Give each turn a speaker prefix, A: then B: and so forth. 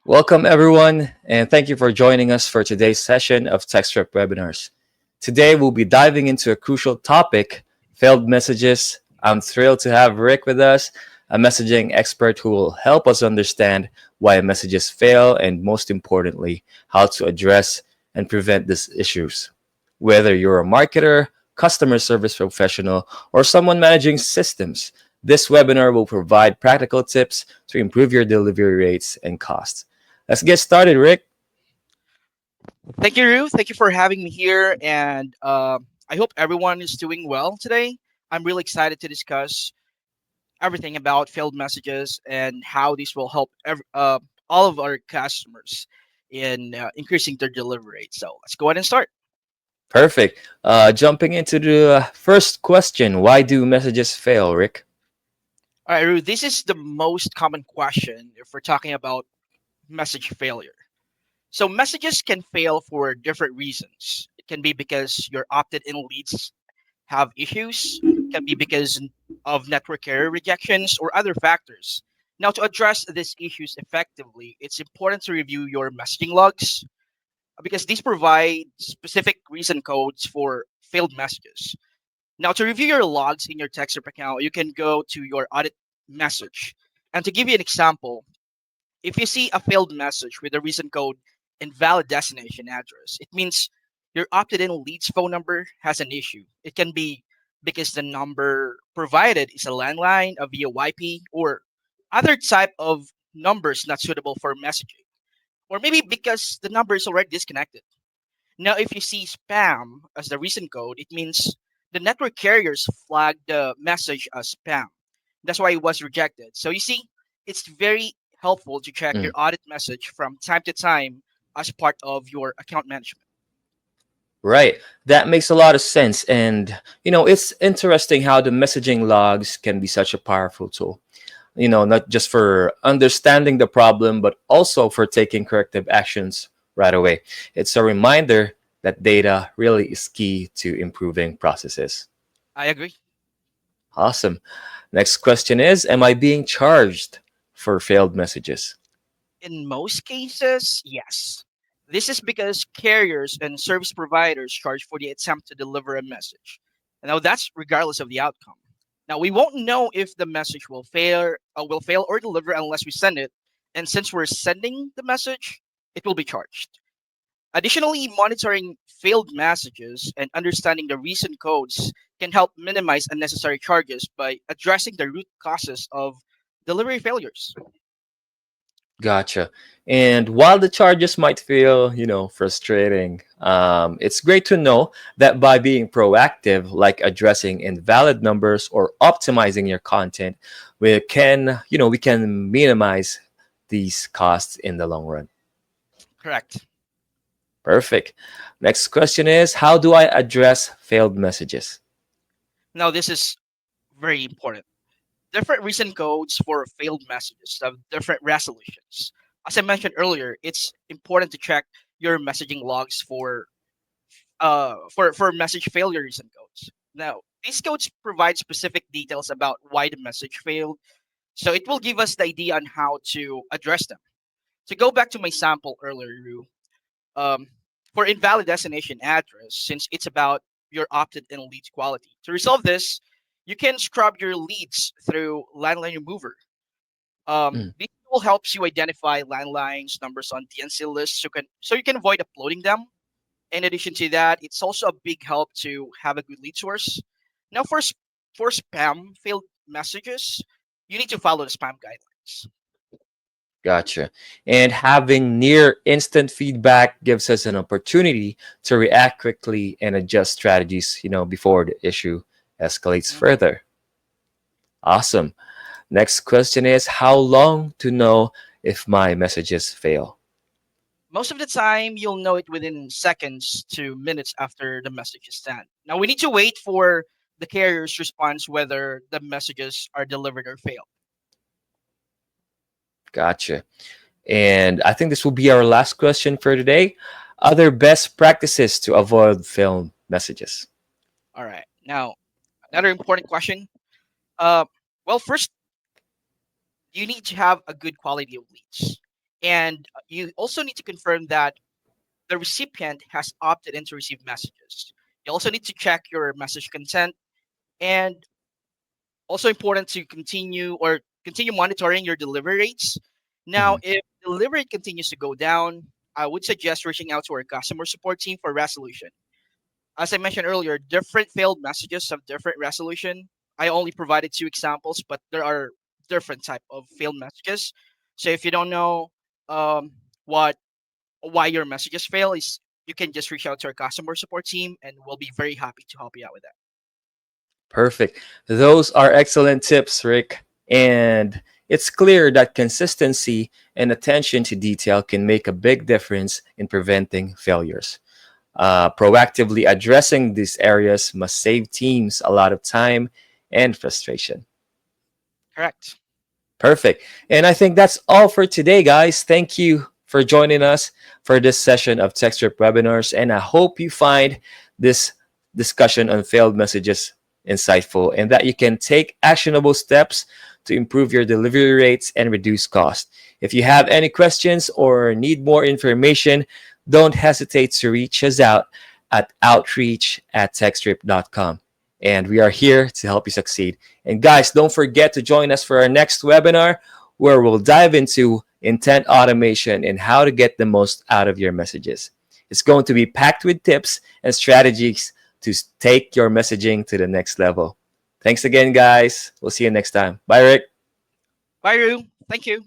A: Welcome, everyone, and thank you for joining us for today's session of Textdrip webinars. Today, we'll be diving into a crucial topic failed messages. I'm thrilled to have Rick with us, a messaging expert who will help us understand why messages fail and, most importantly, how to address and prevent these issues. Whether you're a marketer, customer service professional, or someone managing systems, this webinar will provide practical tips to improve your delivery rates and costs. Let's get started, Rick.
B: Thank you, Ru. Thank you for having me here, and I hope everyone is doing well today. I'm really excited to discuss everything about failed messages and how this will help all of our customers in increasing their delivery rate. So let's go ahead and start.
A: Perfect. Jumping into the first question, why do messages fail, Rick?
B: All right, Ru. This is the most common question if we're talking about message failure. So messages can fail for different reasons. It can be because your opted-in leads have issues, can be because of network error rejections or other factors. Now, to address these issues effectively, it's important to review your messaging logs because these provide specific reason codes for failed messages. Now, to review your logs in your Textdrip account, you can go to your audit message. And to give you an example, if you see a failed message with a reason code invalid destination address, it means your opted in leads phone number has an issue. It can be because the number provided is a landline, a VoIP, or other type of numbers not suitable for messaging. Or maybe because the number is already disconnected. Now, if you see spam as the reason code, it means the network carriers flagged the message as spam. That's why it was rejected. So you see, it's very helpful to check your
A: Mm,
B: audit message from time to time as part of your account management.
A: right. That makes a lot of sense. And, it's interesting how the messaging logs can be such a powerful tool. Not just for understanding the problem, but also for taking corrective actions right away. It's a reminder that data really is key to improving processes.
B: I agree.
A: Awesome. Next question is, am I being charged for failed messages?
B: In most cases, yes. This is because carriers and service providers charge for the attempt to deliver a message. Now that's regardless of the outcome. Now we won't know if the message will fail or deliver unless we send it. And since we're sending the message, it will be charged. Additionally, monitoring failed messages and understanding the reason codes can help minimize unnecessary charges by addressing the root causes of delivery failures.
A: Gotcha. And while the charges might feel, frustrating, it's great to know that by being proactive, like addressing invalid numbers or optimizing your content, we can minimize these costs in the long run.
B: Correct.
A: Perfect. Next question is, how do I address failed messages?
B: Now this is very important. Different reason codes for failed messages have different resolutions. As I mentioned earlier, it's important to check your messaging logs for message failure reason codes. Now, these codes provide specific details about why the message failed, so it will give us the idea on how to address them. To go back to my sample earlier, Ru, um, for invalid destination address, since it's about your opted-in leads quality. To resolve this, you can scrub your leads through landline remover.
A: Mm,
B: This tool helps you identify landlines numbers on DNC lists so you can avoid uploading them. In addition to that, it's also a big help to have a good lead source. Now, for spam failed messages, you need to follow the spam guidelines.
A: gotcha. And having near instant feedback gives us an opportunity to react quickly and adjust strategies, before the issue escalates
B: Mhm.
A: further. Awesome. Next question is, how long to know if my messages fail?
B: Most of the time, you'll know it within seconds to minutes after the message is sent. Now, we need to wait for the carrier's response whether the messages are delivered or failed.
A: Gotcha. And I think this will be our last question for today. Other best practices to avoid failed messages?
B: All right. Now, another important question. Uh, well, first, you need to have a good quality of leads. And you also need to confirm that the recipient has opted in to receive messages. You also need to check your message consent, and also important to continue monitoring your delivery rates. Now,
A: Mhm.
B: if delivery rate continues to go down, I would suggest reaching out to our customer support team for resolution. As I mentioned earlier, different failed messages have different resolution. I only provided two examples, but there are different type of failed messages. So if you don't know um, what why your messages fail, is you can just reach out to our customer support team, and we'll be very happy to help you out with that.
A: Perfect. Those are excellent tips, Rick. And it's clear that consistency and attention to detail can make a big difference in preventing failures. Proactively addressing these areas must save teams a lot of time and frustration.
B: Correct.
A: Perfect. And I think that's all for today, guys. Thank you for joining us for this session of Textdrip webinars. And I hope you find this discussion on failed messages insightful and that you can take actionable steps to improve your delivery rates and reduce cost. If you have any questions or need more information, don't hesitate to reach us out at outreach@textdrip.com. And we are here to help you succeed. And guys, don't forget to join us for our next webinar where we'll dive into intent automation and how to get the most out of your messages. It's going to be packed with tips and strategies to take your messaging to the next level. Thanks again, guys. We'll see you next time. Bye, Rick.
B: Bye, Rue. Thank you.